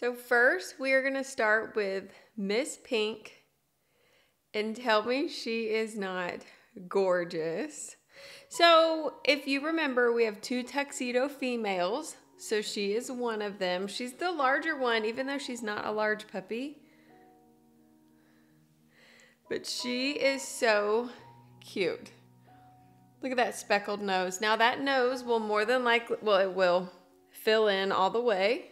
So first we are gonna start with Miss Pink, and tell me she is not gorgeous. So if you remember, we have 2 tuxedo females. So she is one of them. She's the larger one, even though she's not a large puppy. But she is so cute. Look at that speckled nose. Now that nose will more than likely, well, it will fill in all the way.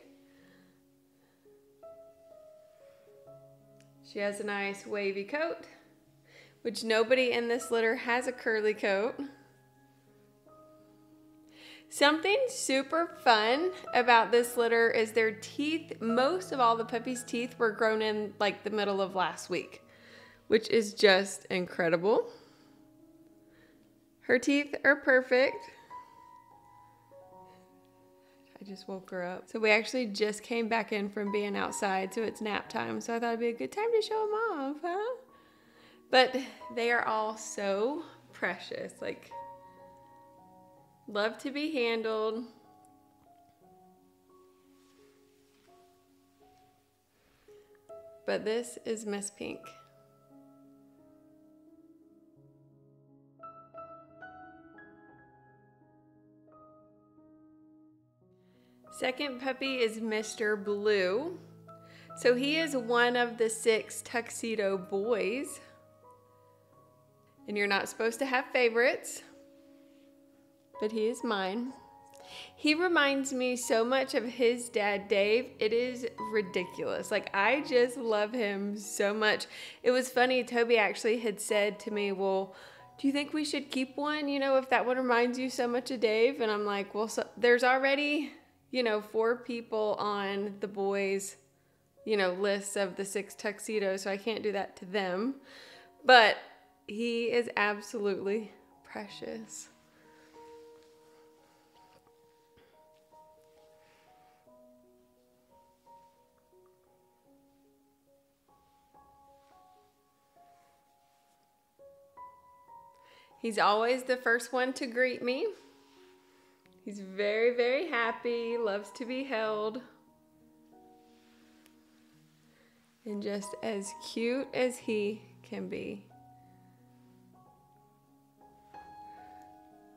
She has a nice wavy coat, which nobody in this litter has a curly coat. Something super fun about this litter is their teeth. Most of all the puppies' teeth were grown in like the middle of last week, which is just incredible. Her teeth are perfect. I just woke her up. So we actually just came back in from being outside, so it's nap time. So I thought it'd be a good time to show them off, huh? But they are all so precious. Like, love to be handled. But this is Miss Pink. Second puppy is Mr. Blue. So he is one of the 6 tuxedo boys. And you're not supposed to have favorites, but he is mine. He reminds me so much of his dad, Dave. It is ridiculous. Like, I just love him so much. It was funny, Toby actually had said to me, well, do you think we should keep one, you know, if that one reminds you so much of Dave? And I'm like, well, so there's already, you know, 4 people on the boys, you know, lists of the 6 tuxedos, so I can't do that to them. But he is absolutely precious. He's always the first one to greet me. He's very, very happy, loves to be held. And just as cute as he can be.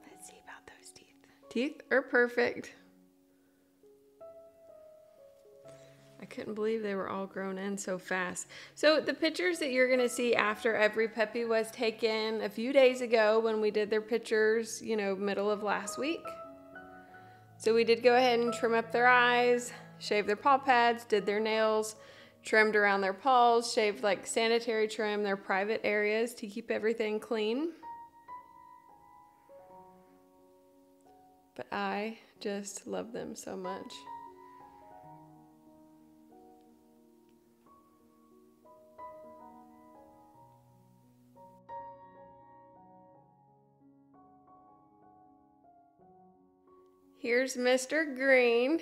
Let's see about those teeth. Teeth are perfect. I couldn't believe they were all grown in so fast. So the pictures that you're gonna see after every puppy was taken a few days ago when we did their pictures, you know, middle of last week. So we did go ahead and trim up their eyes, shave their paw pads, did their nails, trimmed around their paws, shaved like sanitary trim, their private areas to keep everything clean. But I just love them so much. Here's Mr. Green.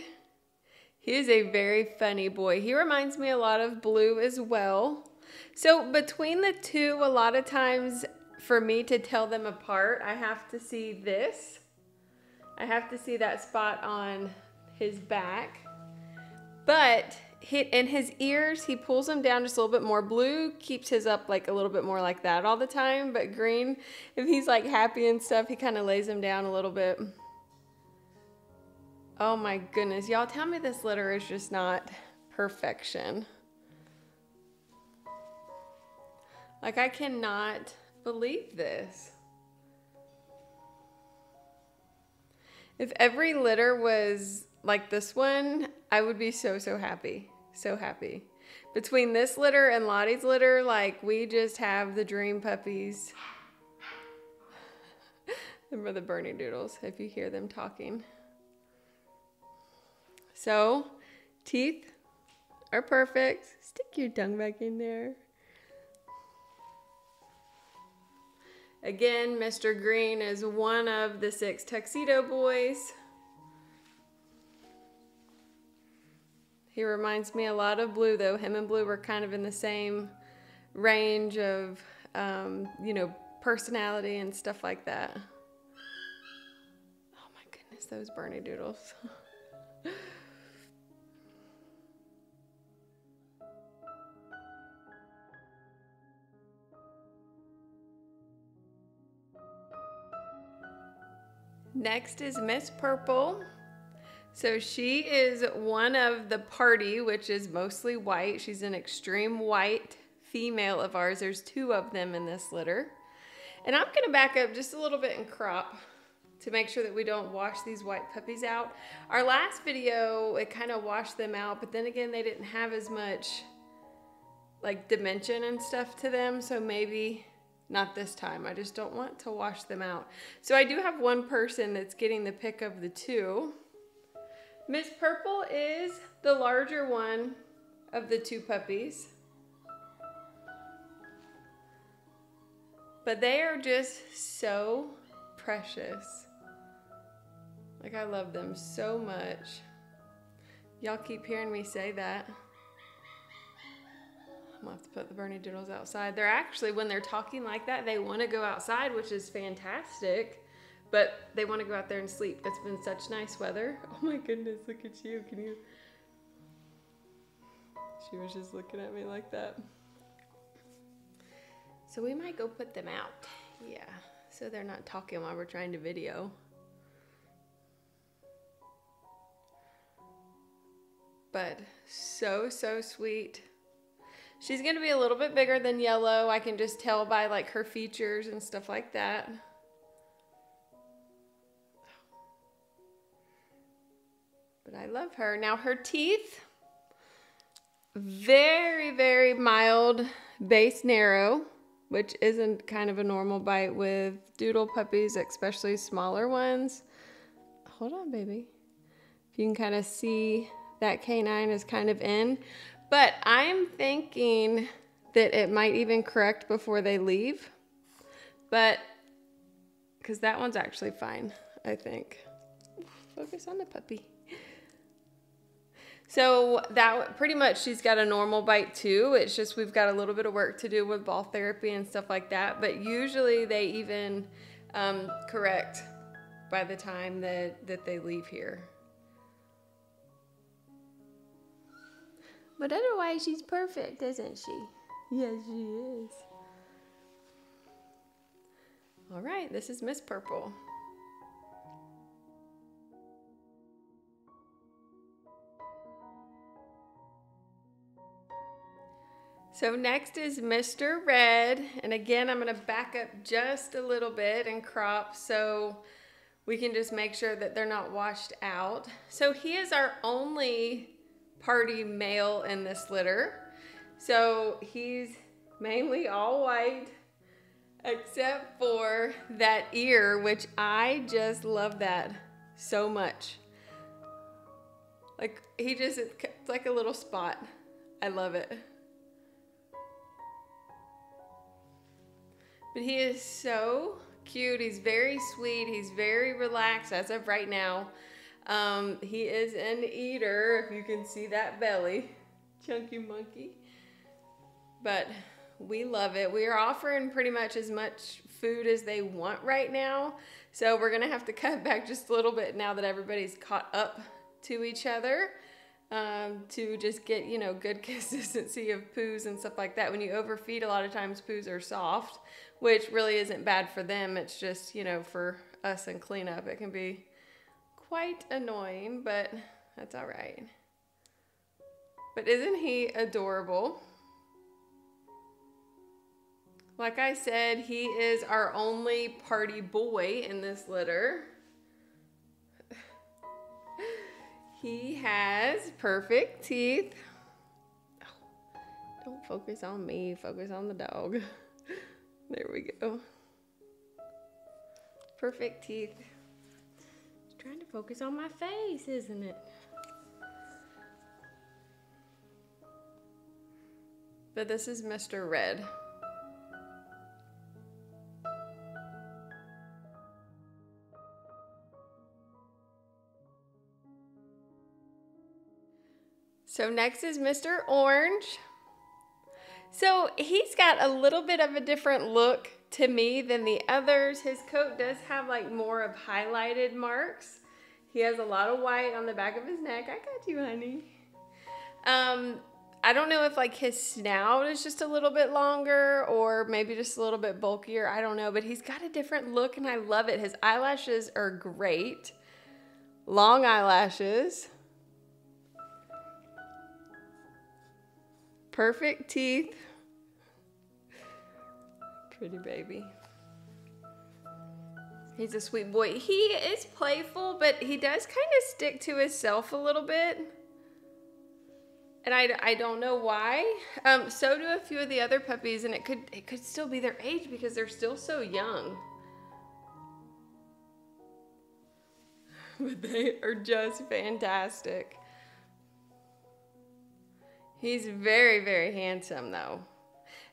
He is a very funny boy. He reminds me a lot of Blue as well. So between the 2, a lot of times for me to tell them apart, I have to see this. I have to see that spot on his back. But in his ears, he pulls them down just a little bit more. Blue keeps his up like a little bit more like that all the time. But Green, if he's like happy and stuff, he kind of lays them down a little bit. Oh my goodness, y'all, tell me this litter is just not perfection. Like, I cannot believe this. If every litter was like this one, I would be so, so happy. So happy. Between this litter and Lottie's litter, like, we just have the dream puppies. Them are the Goldendoodles, if you hear them talking. So, teeth are perfect. Stick your tongue back in there. Again, Mr. Green is one of the 6 tuxedo boys. He reminds me a lot of Blue, though. Him and Blue were kind of in the same range of, you know, personality and stuff like that. Oh my goodness, those Goldendoodles. next is Miss Purple. So she is one of the party, which is mostly white. She's an extreme white female of ours. There's 2 of them in this litter. And I'm gonna back up just a little bit and crop to make sure that we don't wash these white puppies out. Our last video, it kind of washed them out, but then again, they didn't have as much like dimension and stuff to them, so maybe not this time. I just don't want to wash them out. So I do have one person that's getting the pick of the 2. Miss Purple is the larger one of the 2 puppies. But they are just so precious. Like, I love them so much. Y'all keep hearing me say that. I'm gonna have to put the Bernedoodles outside. They're actually, when they're talking like that, they want to go outside, which is fantastic. But they want to go out there and sleep. It's been such nice weather. Oh my goodness, look at you. Can you? She was just looking at me like that. So we might go put them out. Yeah, so they're not talking while we're trying to video. But so, so sweet. She's gonna be a little bit bigger than Yellow. I can just tell by like her features and stuff like that. But I love her. Now her teeth, very, very mild base narrow, which isn't kind of a normal bite with doodle puppies, especially smaller ones. Hold on, baby. If you can kind of see that canine is kind of in. But I'm thinking that it might even correct before they leave. But, because that one's actually fine, I think. Focus on the puppy. So that pretty much, she's got a normal bite too. It's just we've got a little bit of work to do with ball therapy and stuff like that. But usually they even correct by the time that they leave here. But otherwise she's perfect, isn't she? Yes, she is. All right, this is Miss Purple. So next is Mr. Red, and again, I'm gonna back up just a little bit and crop so we can just make sure that they're not washed out. So he is our only party male in this litter. So he's mainly all white, except for that ear, which I just love that so much. Like, it's like a little spot. I love it. But he is so cute. He's very sweet. He's very relaxed as of right now. He is an eater, if you can see that belly. Chunky monkey. But we love it. We are offering pretty much as much food as they want right now. So we're going to have to cut back just a little bit now that everybody's caught up to each other. To just get, you know, good consistency of poos and stuff like that. When you overfeed, a lot of times poos are soft, which really isn't bad for them. It's just, you know, for us and cleanup, it can be quite annoying, but that's all right. But isn't he adorable? Like I said, he is our only party boy in this litter. He has perfect teeth. Oh, don't focus on me, focus on the dog. There we go. Perfect teeth. It's trying to focus on my face, isn't it? But this is Mr. Red. So next is Mr. Orange. So he's got a little bit of a different look to me than the others. His coat does have like more of highlighted marks. He has a lot of white on the back of his neck. I got you, honey. I don't know if like his snout is just a little bit longer or maybe just a little bit bulkier. I don't know, but he's got a different look and I love it. His eyelashes are great. Long eyelashes. Perfect teeth. Pretty baby. He's a sweet boy. He is playful, but he does kind of stick to himself a little bit. And I don't know why. So do a few of the other puppies, and it could still be their age because they're still so young. But they are just fantastic. He's very, very handsome though.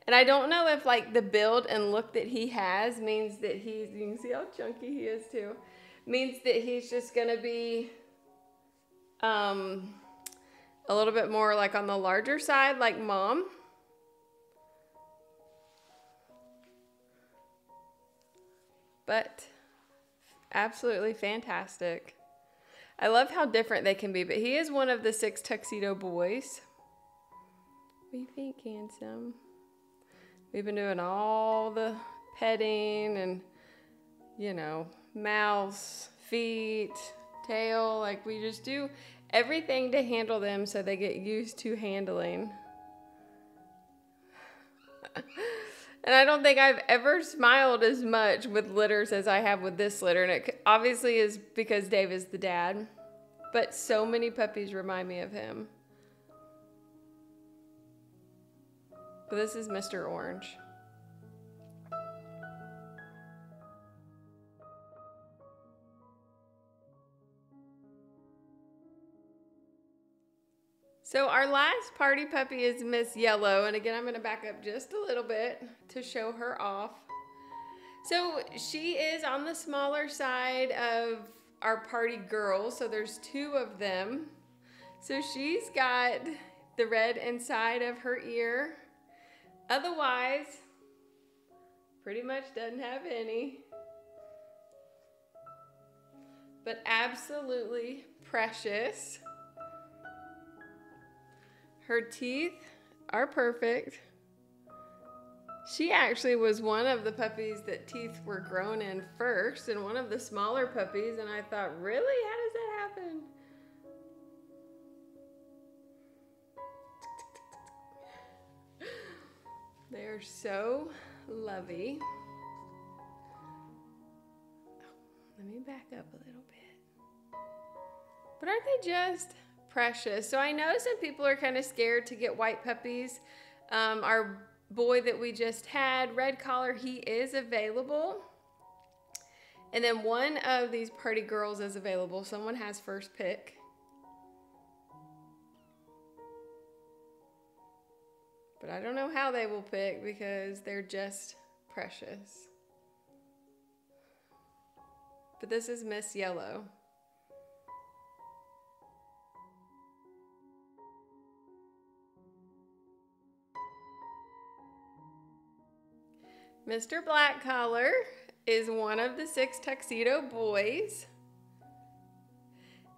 And I don't know if like the build and look that he has means that you can see how chunky he is too, means that he's just gonna be a little bit more like on the larger side like Mom. But absolutely fantastic. I love how different they can be, but he is one of the 6 Tuxedo boys. What do you think, handsome? We've been doing all the petting and, you know, mouths, feet, tail, like we just do everything to handle them so they get used to handling. And I don't think I've ever smiled as much with litters as I have with this litter. And it obviously is because Dave is the dad. But so many puppies remind me of him. But this is Mr. Orange. So our last party puppy is Miss Yellow, and again I'm going to back up just a little bit to show her off. So she is on the smaller side of our party girls, so there's 2 of them. So she's got the red inside of her ear. Otherwise, pretty much doesn't have any. But absolutely precious. Her teeth are perfect. She actually was one of the puppies that teeth were grown in first, and one of the smaller puppies, and I thought, really? How does that happen? They are so lovely. Let me back up a little bit. But aren't they just precious? So I know some people are kind of scared to get white puppies. Our boy that we just had, red collar, he is available. And then one of these party girls is available. Someone has first pick. But I don't know how they will pick because they're just precious. But this is Miss Yellow. Mr. Black Collar is one of the 6 Tuxedo boys.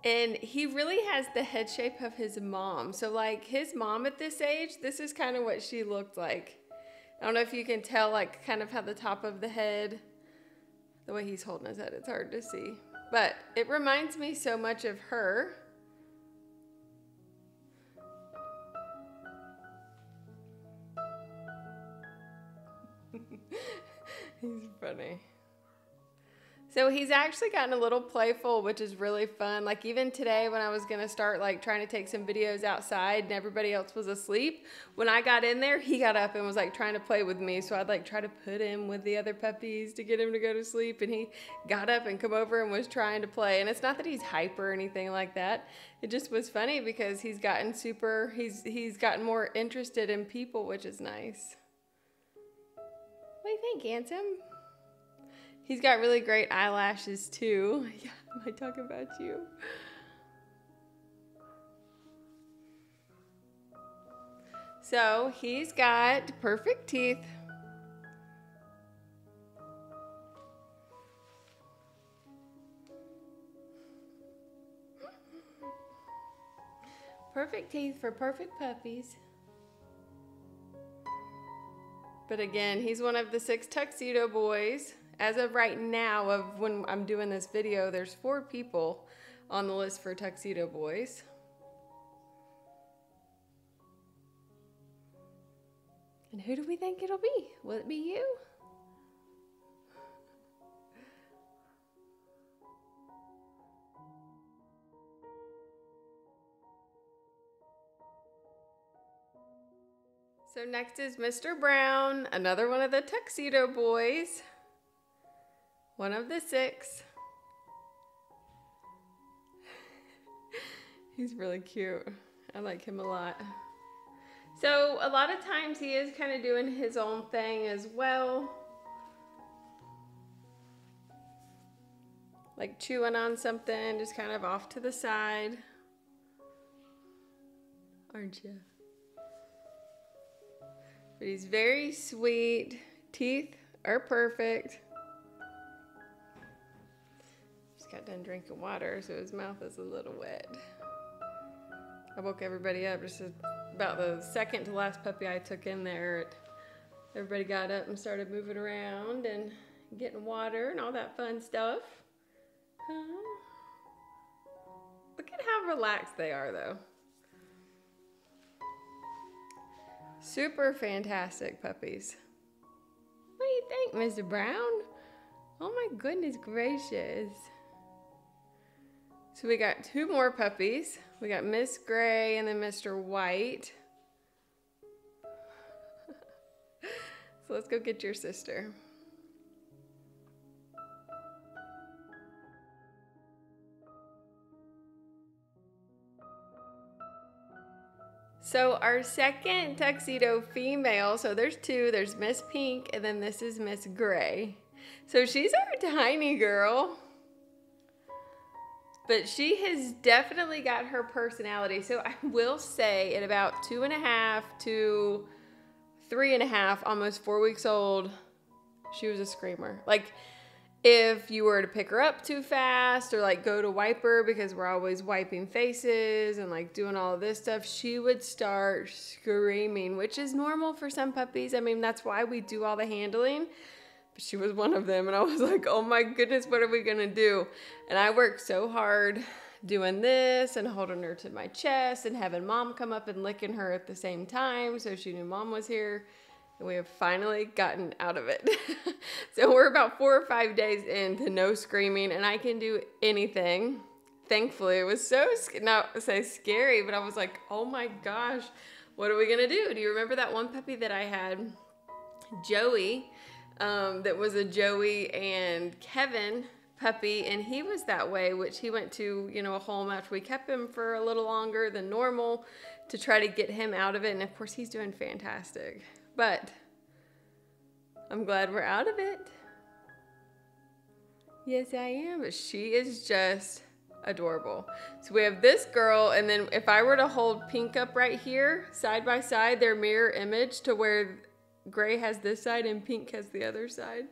And he really has the head shape of his mom. So like his mom at this age, this is kind of what she looked like. I don't know if you can tell like kind of how the top of the head, the way he's holding his head, it's hard to see. But it reminds me so much of her. He's funny. So he's actually gotten a little playful, which is really fun. Like even today when I was going to start like trying to take some videos outside and everybody else was asleep, when I got in there, he got up and was like trying to play with me. So I'd like try to put him with the other puppies to get him to go to sleep. And he got up and come over and was trying to play. And it's not that he's hyper or anything like that. It just was funny because he's gotten he's gotten more interested in people, which is nice. What do you think, handsome? He's got really great eyelashes too. Yeah, am I talking about you? So he's got perfect teeth. Perfect teeth for perfect puppies. But again, he's one of the 6 Tuxedo boys. As of right now, of when I'm doing this video, there's 4 people on the list for Tuxedo boys. And who do we think it'll be? Will it be you? So next is Mr. Brown, another one of the Tuxedo boys. One of the 6. He's really cute. I like him a lot. So a lot of times he is kind of doing his own thing as well. Like chewing on something, just kind of off to the side. Aren't you? But he's very sweet. Teeth are perfect. Just got done drinking water, so his mouth is a little wet. I woke everybody up just about the second to last puppy I took in there. Everybody got up and started moving around and getting water and all that fun stuff. Look at how relaxed they are, though. Super fantastic puppies. What do you think, Mr. Brown? Oh my goodness gracious. So we got 2 more puppies. We got Miss Gray and then Mr. White. So let's go get your sister. So our second Tuxedo female, so there's 2, there's Miss Pink and then this is Miss Gray. So she's our tiny girl, but she has definitely got her personality. So I will say at about 2.5 to 3.5, almost 4 weeks old, she was a screamer. Like if you were to pick her up too fast or like go to wipe her, because we're always wiping faces and like doing all of this stuff, she would start screaming, which is normal for some puppies. I mean, that's why we do all the handling. But she was one of them and I was like, oh my goodness, what are we gonna do? And I worked so hard doing this and holding her to my chest and having Mom come up and licking her at the same time so she knew Mom was here. And we have finally gotten out of it. So we're about 4 or 5 days into no screaming and I can do anything. Thankfully, it was so, not say scary, but I was like, oh my gosh, what are we gonna do? Do you remember that one puppy that I had, Joey, that was a Joey and Kevin puppy, and he was that way, which he went to, you know, a home after we kept him for a little longer than normal to try to get him out of it. And of course, he's doing fantastic. But I'm glad we're out of it. Yes, I am. But she is just adorable. So we have this girl, and then if I were to hold Pink up right here, side by side, their mirror image to where Gray has this side and Pink has the other side.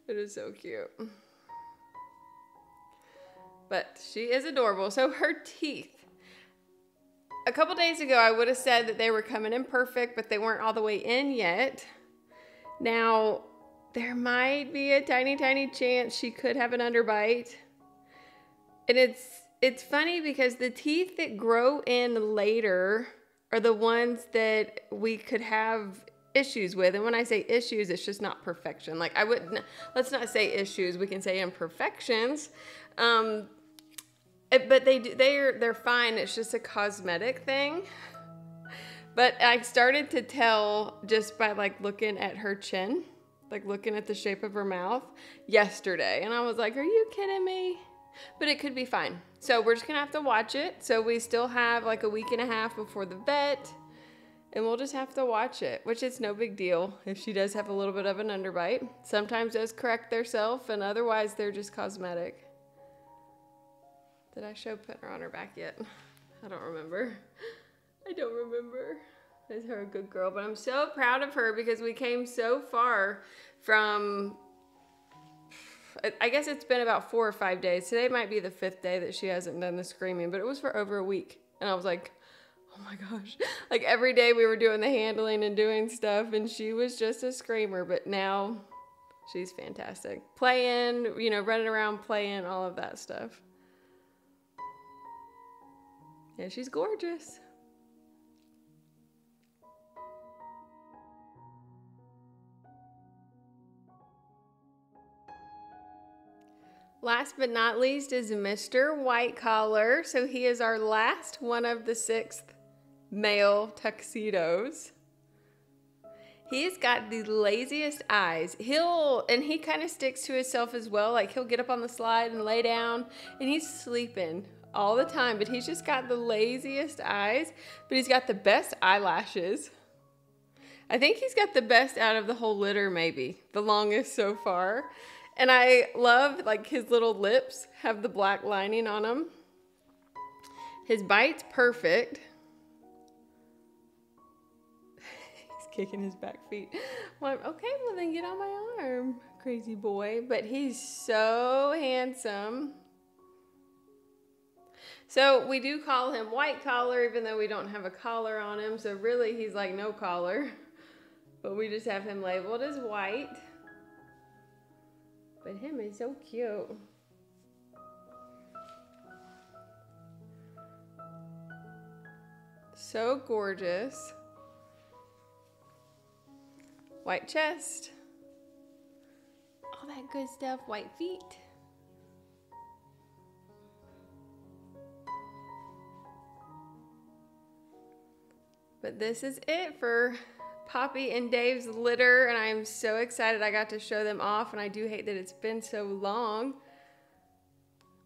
It is so cute. But she is adorable. So her teeth. A couple days ago, I would have said that they were coming in perfect, but they weren't all the way in yet. Now, there might be a tiny, tiny chance she could have an underbite. And it's funny because the teeth that grow in later are the ones that we could have issues with. And when I say issues, it's just not perfection. Like I wouldn't, let's not say issues, we can say imperfections. But they're fine. It's just a cosmetic thing. But I started to tell just by like looking at her chin, like looking at the shape of her mouth yesterday. And I was like, are you kidding me? But it could be fine. So we're just gonna have to watch it. So we still have like a week and a half before the vet, and we'll just have to watch it, which is no big deal if she does have a little bit of an underbite. Sometimes those correct themselves, and otherwise they're just cosmetic. Did I show putting her on her back yet? I don't remember. I don't remember. Is her a good girl? But I'm so proud of her because we came so far from, I guess it's been about 4 or 5 days. Today might be the 5th day that she hasn't done the screaming, but it was for over a week. And I was like, oh Oh my gosh. Like every day we were doing the handling and doing stuff, and she was just a screamer, but now she's fantastic. Playing, you know, running around playing, all of that stuff. Yeah, she's gorgeous. Last but not least is Mr. White Collar. So he is our last one of the 6th male tuxedos. He's got the laziest eyes. And he kind of sticks to himself as well. Like he'll get up on the slide and lay down, and he's sleeping all the time, but he's just got the laziest eyes, but he's got the best eyelashes. I think he's got the best out of the whole litter, maybe the longest so far. And I love like his little lips have the black lining on them. His bite's perfect. He's kicking his back feet. Well, okay, well then get on my arm, crazy boy. But he's so handsome. So we do call him White Collar, even though we don't have a collar on him. So really he's like no collar, but we just have him labeled as white. But him is so cute. So gorgeous. White chest. All that good stuff. White feet. But this is it for Poppy and Dave's litter, and I'm so excited I got to show them off, and I do hate that it's been so long,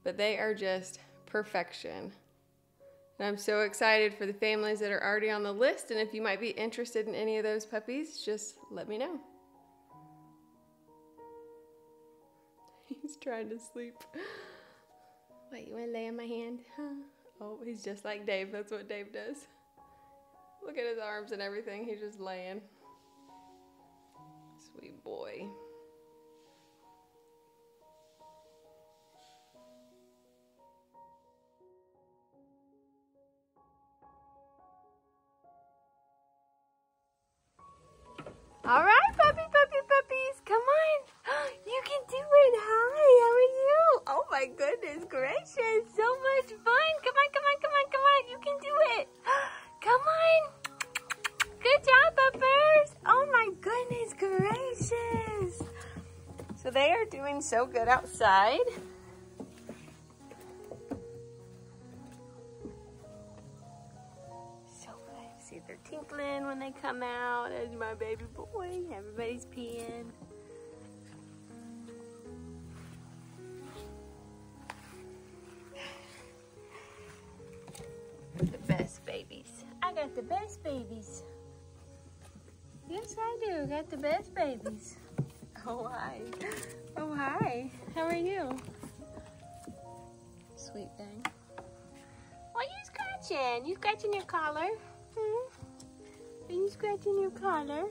but they are just perfection. And I'm so excited for the families that are already on the list, and if you might be interested in any of those puppies, just let me know. He's trying to sleep. Wait, you want to lay on my hand? Huh? Oh, he's just like Dave. That's what Dave does. Look at his arms and everything. He's just laying. Sweet boy. All right, puppies, come on. You can do it. Hi, how are you? Oh my goodness gracious, so much fun. Come on. You can do it. Come on. Good job, puppers. Oh my goodness gracious. So they are doing so good outside. So good. See, they're tinkling when they come out. There's my baby boy. Everybody's peeing. The best babies. I got the best babies. Yes, I do. Got the best babies. Oh, hi. Oh, hi. How are you? Sweet thing. Why are you scratching? You scratching your collar? Are you scratching your collar?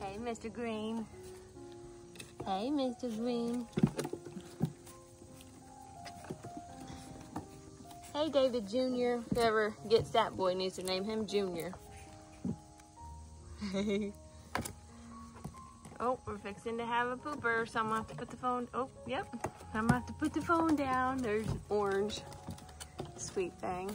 Hey, Mr. Green. Hey, Mr. Green. Hey, David Jr. Whoever gets that boy needs to name him Junior. Hey. Oh, we're fixing to have a pooper, so I'm gonna have to put the phone. Oh, yep. I'm gonna have to put the phone down. There's Orange. Sweet thing.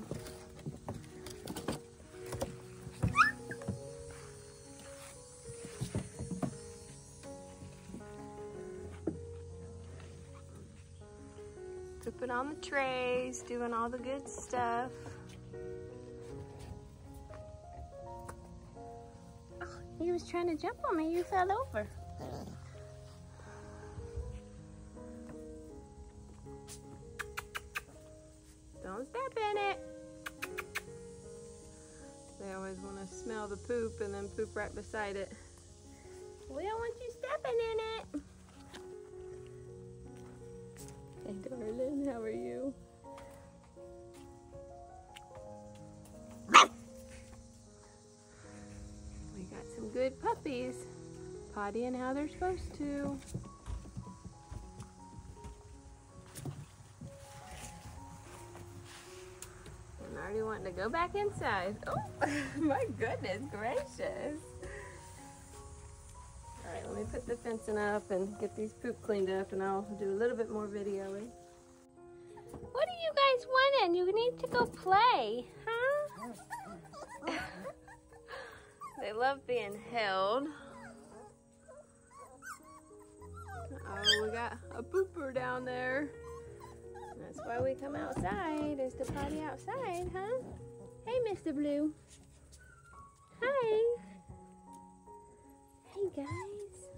Pooping on the trays, doing all the good stuff. Oh, he was trying to jump on me, you fell over. Don't step in it. They always want to smell the poop and then poop right beside it. We don't want you stepping in it. Hey, darling, how are you? We got some good puppies, pottying how they're supposed to. And our already wanting to go back inside. Oh, my goodness gracious. All right, let me put the fencing up and get these poop cleaned up, and I'll do a little bit more videoing. What are you guys wanting? You need to go play, huh? They love being held. Oh, we got a pooper down there. That's why we come outside, is to potty outside, huh? Hey, Mr. Blue. Hi. Hey, guys.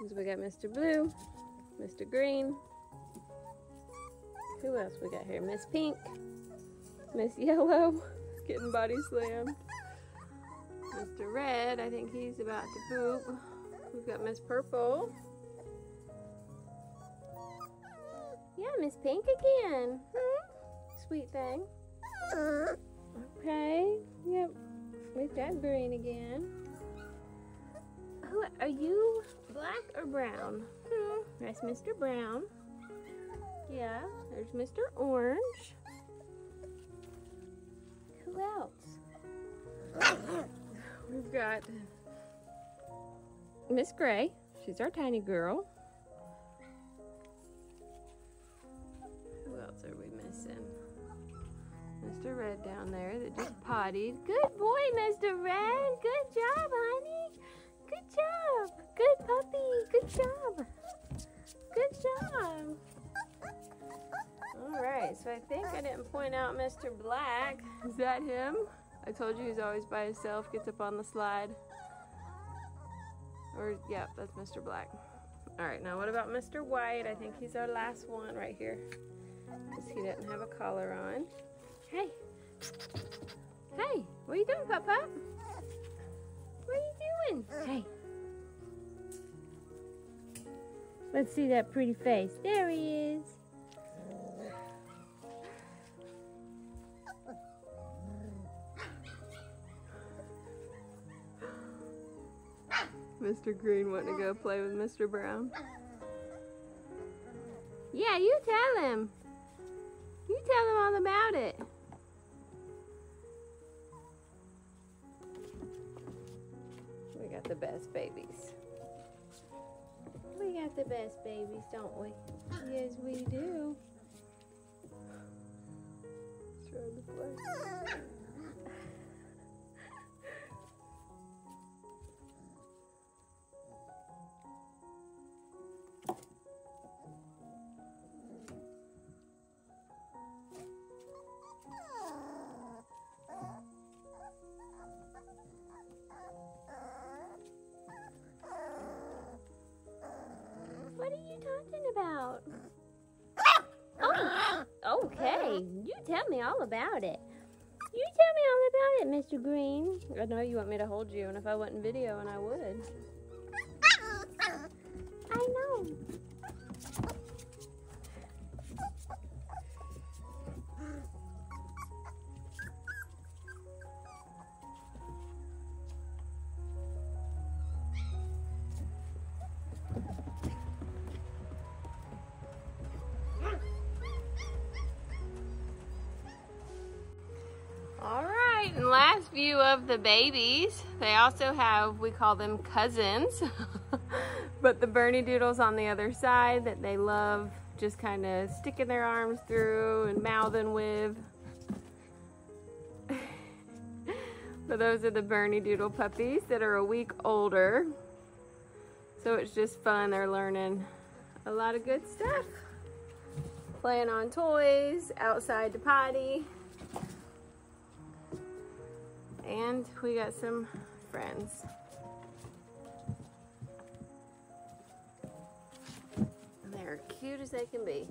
So we got Mr. Blue, Mr. Green. Who else we got here? Miss Pink, Miss Yellow, getting body slammed. Mr. Red, I think he's about to poop. We've got Miss Purple. Yeah, Miss Pink again. Sweet thing. Okay. Yep. We've got Green again. Who are you? Black or brown? That's Mr. Brown. Yeah. There's Mr. Orange. Who else? We've got Miss Gray. She's our tiny girl. Who else are we missing? Mr. Red down there that just pottied. Good boy, Mr. Red. Good job, honey. Good job. Good puppy. Good job. Good job. Alright, so I think I didn't point out Mr. Black. Is that him? I told you he's always by himself, gets up on the slide. Or, yeah, that's Mr. Black. Alright, now what about Mr. White? I think he's our last one right here. Because he doesn't have a collar on. Hey. Hey, what are you doing, Pup Pup? What are you doing? Hey. Let's see that pretty face. There he is. Mr. Green wanting to go play with Mr. Brown. Yeah, you tell him. You tell him all about it. We got the best babies. We got the best babies, don't we? Yes, we do. Trying to play. What are you talking about? Oh, okay. You tell me all about it. You tell me all about it, Mr. Green. I know you want me to hold you, and if I wasn't videoing, I would. I know. Alright, and last view of the babies. They also have, we call them cousins, but the Bernedoodles on the other side that they love just kind of sticking their arms through and mouthing with. But those are the Bernedoodle puppies that are a week older. So it's just fun. They're learning a lot of good stuff. Playing on toys, outside to potty. And we got some friends. And they're cute as they can be.